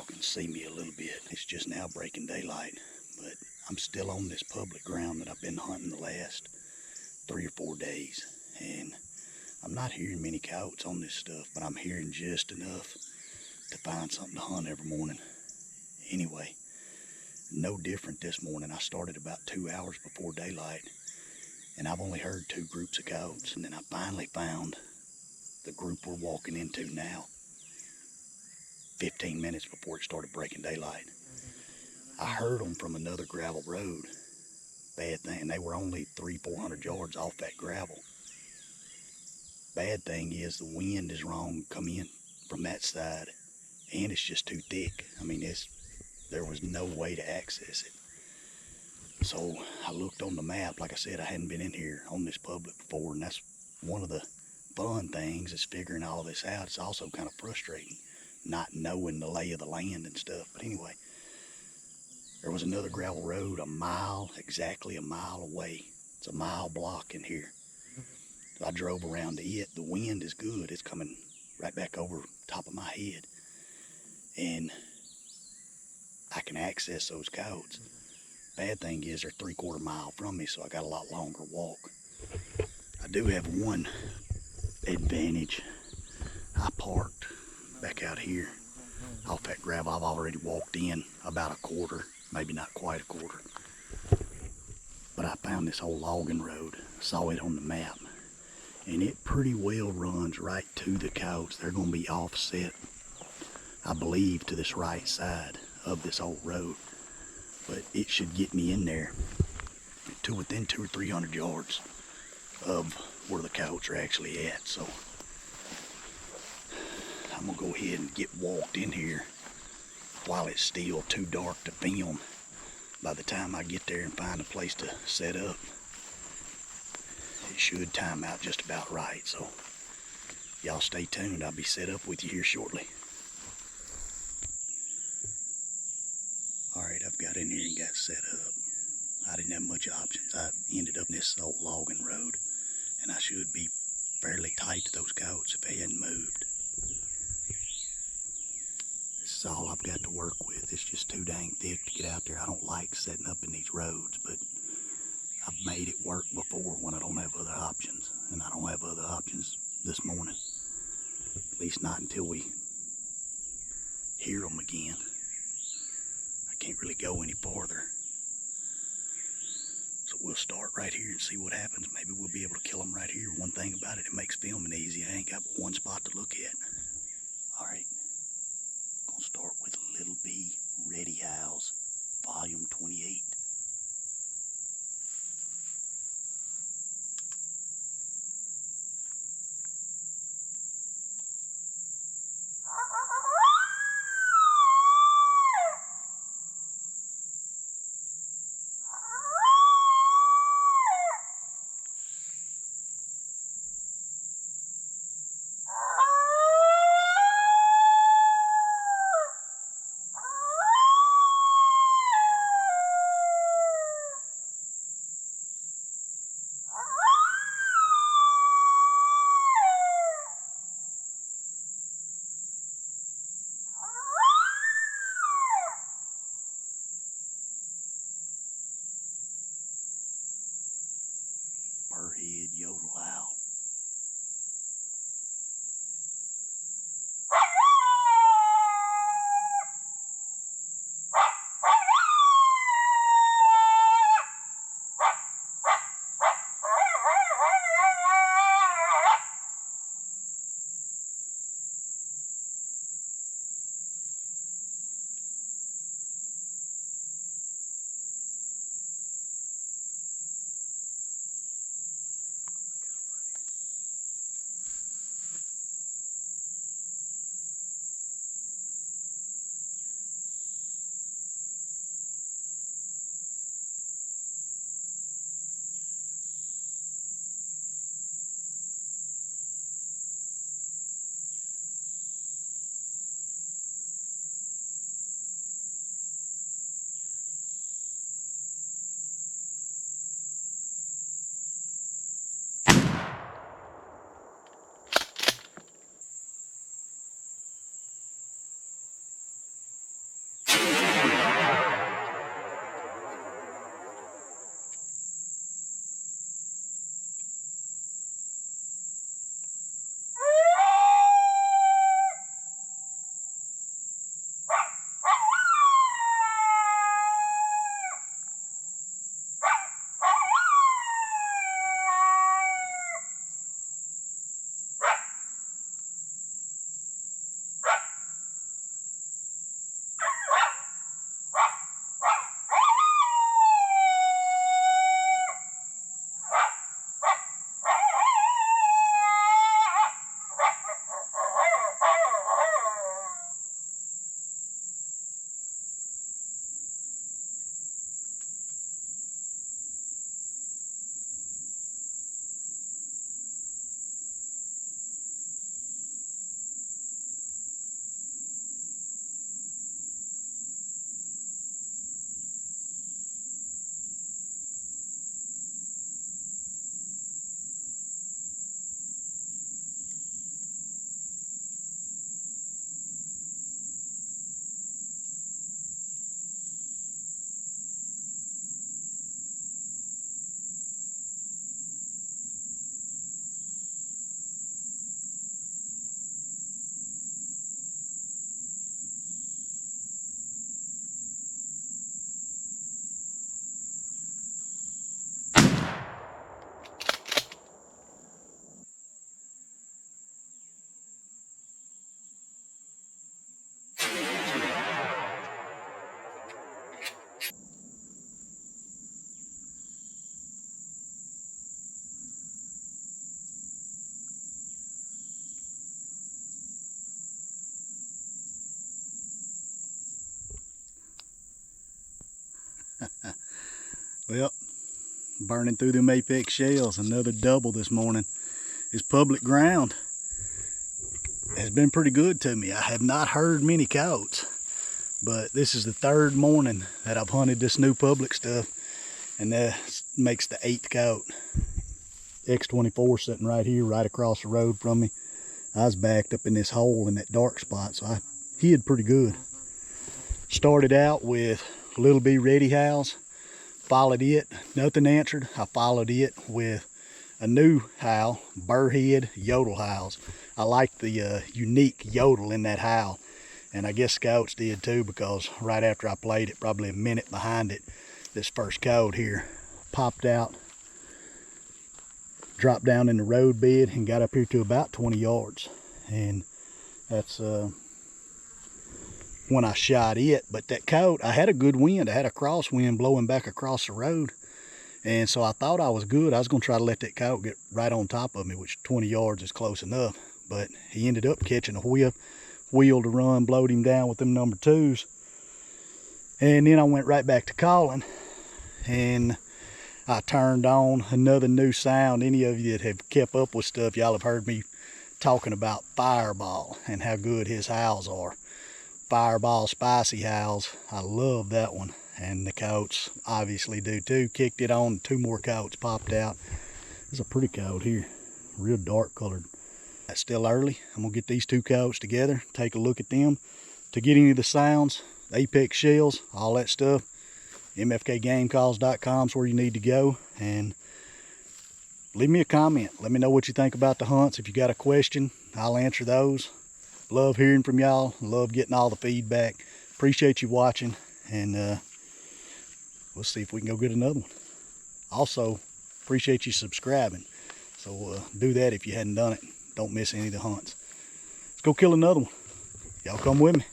can see me a little bit. It's just now breaking daylight, but I'm still on this public ground that I've been hunting the last 3 or 4 days, and I'm not hearing many coyotes on this stuff, but I'm hearing just enough to find something to hunt every morning. Anyway, no different this morning. I started about 2 hours before daylight, and I've only heard 2 groups of coyotes, and then I finally found the group we're walking into now, 15 minutes before it started breaking daylight. I heard them from another gravel road. Bad thing, they were only 300-400 yards off that gravel. Bad thing is the wind is wrong coming in from that side, and it's just too thick. I mean, there was no way to access it. So I looked on the map. Like I said, I hadn't been in here on this public before, and that's one of the fun things is figuring all this out. It's also kind of frustrating not knowing the lay of the land and stuff. But anyway, there was another gravel road exactly a mile away. It's a mile block in here. So I drove around to it. The wind is good. It's coming right back over top of my head, and I can access those coyotes. Bad thing is they're 3/4 mile from me, so I got a lot longer walk. I do have one advantage. I parked back out here off that gravel. I've already walked in about a quarter, maybe not quite a quarter. But I found this old logging road, saw it on the map, and it pretty well runs right to the coyotes. They're going to be offset, I believe, to this right side of this old road. But it should get me in there to within 200 or 300 yards of where the coyotes are actually at. So I'm gonna go ahead and get walked in here while it's still too dark to film. By the time I get there and find a place to set up, it should time out just about right. So y'all stay tuned. I'll be set up with you here shortly. Alright, I've got in here and got set up. I didn't have much options. I ended up in this old logging road, and I should be fairly tight to those coyotes if they hadn't moved. This is all I've got to work with. It's just too dang thick to get out there. I don't like setting up in these roads, but I've made it work before when I don't have other options, and I don't have other options this morning. At least not until we hear them again. I can't really go any farther. So we'll start right here and see what happens. Maybe we'll be able to kill them right here. One thing about it, it makes filming easy. I ain't got but one spot to look at. Alright, gonna start with Little B Ready Howls, Volume 28. Burrhead yodel owl. Well, burning through them apex shells, another double this morning. This public ground has been pretty good to me. I have not heard many coyotes, but this is the third morning that I've hunted this new public stuff, and that makes the 8th coyote. X24 sitting right here, right across the road from me. I was backed up in this hole in that dark spot, so I hid pretty good. Started out with Little B Ready Howls, followed it, nothing answered. I followed it with a new howl, Burrhead Yodel Howls. I like the unique yodel in that howl, and I guess scouts did too, because right after I played it, probably a minute behind it, this first coyote here popped out, dropped down in the road bed, and got up here to about 20 yards. And that's when I shot it. But that coyote, I had a good wind. I had a crosswind blowing back across the road, and so I thought I was good. I was going to try to let that coyote get right on top of me, which 20 yards is close enough. But he ended up catching a whiff, wheeled to run, blowed him down with them number 2s. And then I went right back to calling, and I turned on another new sound. Any of you that have kept up with stuff, y'all have heard me talking about Fireball and how good his howls are. Fireball Spicy Howls, I love that one, and the coyotes obviously do too. Kicked it on, 2 more coyotes popped out. There's a pretty coyote here, real dark colored. It's still early. I'm gonna get these 2 coyotes together, take a look at them. To get any of the sounds, apex shells, all that stuff, mfkgamecalls.com is where you need to go. And leave me a comment. Let me know what you think about the hunts. If you got a question, I'll answer those. Love hearing from y'all. Love getting all the feedback. Appreciate you watching, and we'll see if we can go get another one. Also, appreciate you subscribing. So do that if you hadn't done it. Don't miss any of the hunts. Let's go kill another one. Y'all come with me.